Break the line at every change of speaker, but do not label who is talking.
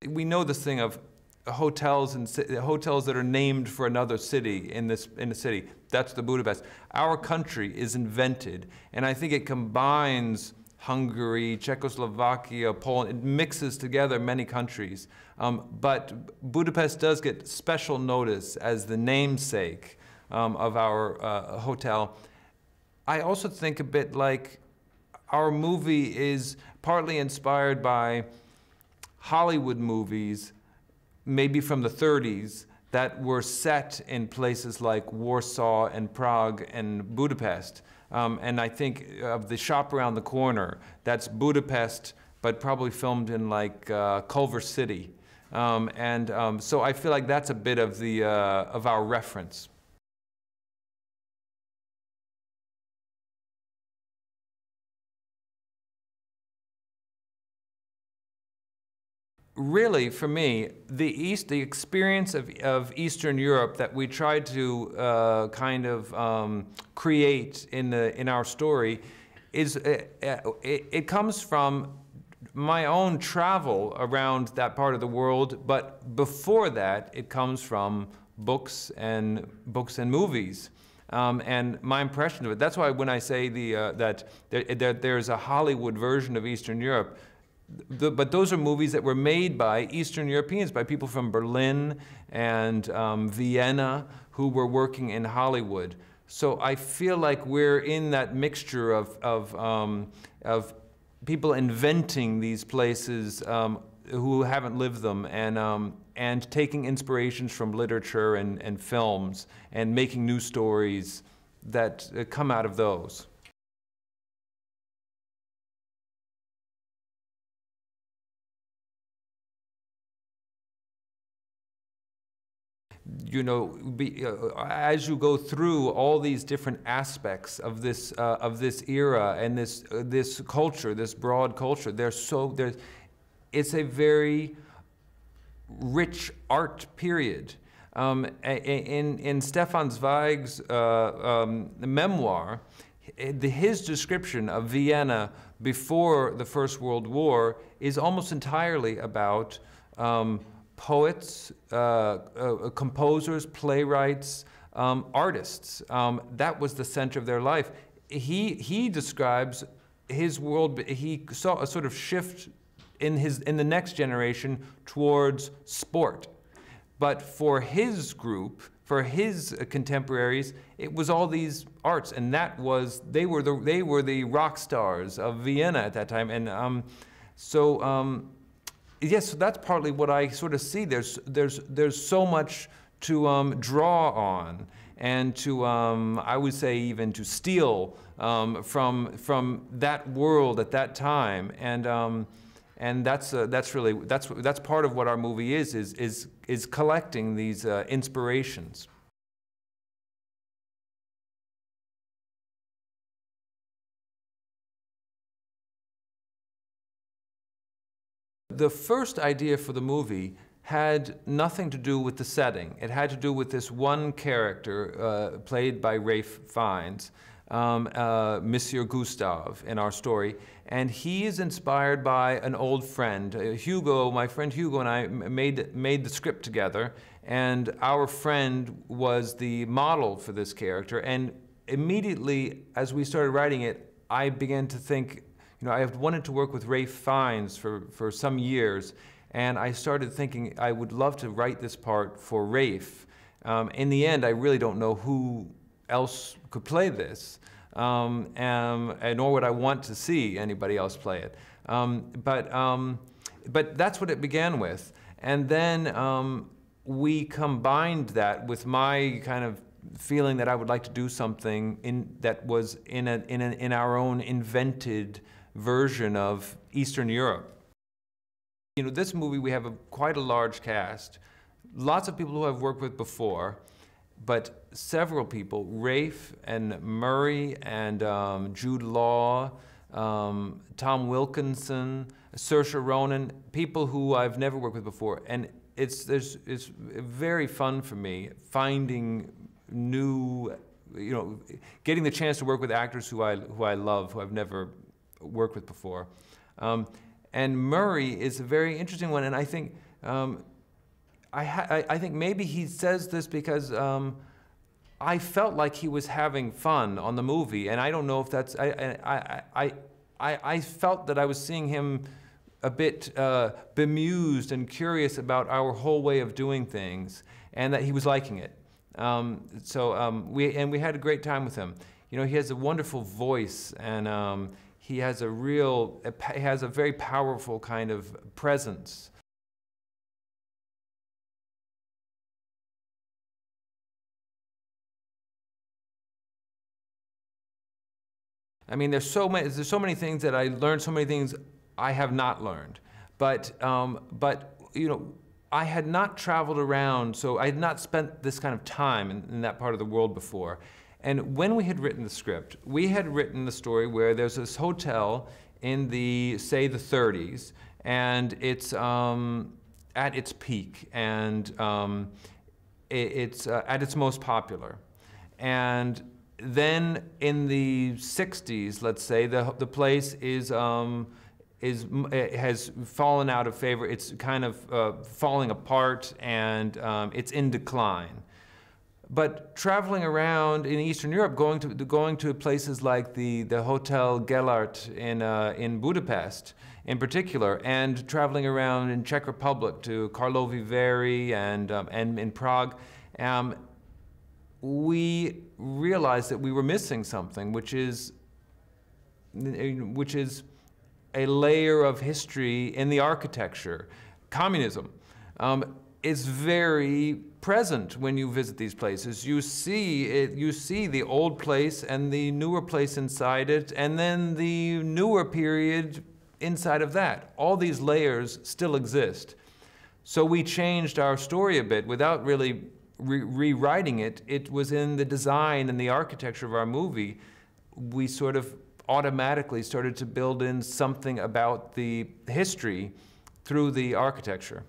We know this thing of hotels and hotels that are named for another city in a city. That's the Budapest. Our country is invented, and I think it combines Hungary, Czechoslovakia, Poland. It mixes together many countries. But Budapest does get special notice as the namesake of our hotel. I also think a bit like our movie is partly inspired by Hollywood movies, maybe from the 30s, that were set in places like Warsaw and Prague and Budapest. And I think of The Shop Around the Corner, that's Budapest, but probably filmed in like Culver City. So I feel like that's a bit of our reference. Really, for me, the experience of Eastern Europe that we tried to kind of create in our story is it comes from my own travel around that part of the world, but before that, it comes from books and movies. And my impression of it. That's why when I say that there's a Hollywood version of Eastern Europe. But those are movies that were made by Eastern Europeans, by people from Berlin and Vienna who were working in Hollywood. So I feel like we're in that mixture of people inventing these places who haven't lived them, and taking inspirations from literature and films and making new stories that come out of those. You know, as you go through all these different aspects of this era and this culture, this broad culture, it's a very rich art period. In Stefan Zweiga's memoir, his description of Vienna before the First World War is almost entirely about poets, composers, playwrights, artists. That was the center of their life. He describes his world. He saw a sort of shift in the next generation towards sport, but for his group, for his contemporaries, it was all these arts, and they were the rock stars of Vienna at that time, and yes, so that's partly what I sort of see. There's so much to draw on, and to I would say even to steal from that world at that time, and that's part of what our movie is collecting these inspirations. The first idea for the movie had nothing to do with the setting. It had to do with this one character played by Ralph Fiennes, Monsieur Gustave in our story, and he is inspired by an old friend. Hugo, my friend Hugo, and I made the script together, and our friend was the model for this character. And immediately, as we started writing it, I began to think, you know, I have wanted to work with Ralph Fiennes for some years, and I started thinking I would love to write this part for Ralph. In the end, I really don't know who else could play this, and nor would I want to see anybody else play it. But that's what it began with, and then we combined that with my kind of feeling that I would like to do something that was in our own invented version of Eastern Europe. You know, this movie, we have quite a large cast, lots of people who I've worked with before, but several people, Rafe and Murray and Jude Law, Tom Wilkinson, Saoirse Ronan, people who I've never worked with before. And it's very fun for me finding new, you know, getting the chance to work with actors who I love, who I've never worked with before. And Murray is a very interesting one, and I think I think maybe he says this because I felt like he was having fun on the movie, and I don't know if that's, I felt that I was seeing him a bit bemused and curious about our whole way of doing things, and that he was liking it. We had a great time with him. You know, he has a wonderful voice, and he has a very powerful kind of presence. I mean, there's so many things that I learned, so many things I have not learned. But you know, I had not traveled around, so I had not spent this kind of time in that part of the world before. And when we had written the script, we had written the story where there's this hotel in the, say, the 30s, and it's at its peak, and it's at its most popular. And then in the 60s, let's say, the place has fallen out of favor. It's kind of falling apart, and it's in decline. But traveling around in Eastern Europe, going to places like the Hotel Gellert in Budapest, in particular, and traveling around in Czech Republic to Karlovy Vary and in Prague, we realized that we were missing something, which is a layer of history in the architecture. Communism is very present when you visit these places. You see it, you see the old place and the newer place inside it, and then the newer period inside of that. All these layers still exist. So we changed our story a bit without really rewriting it. It was in the design and the architecture of our movie. We sort of automatically started to build in something about the history through the architecture.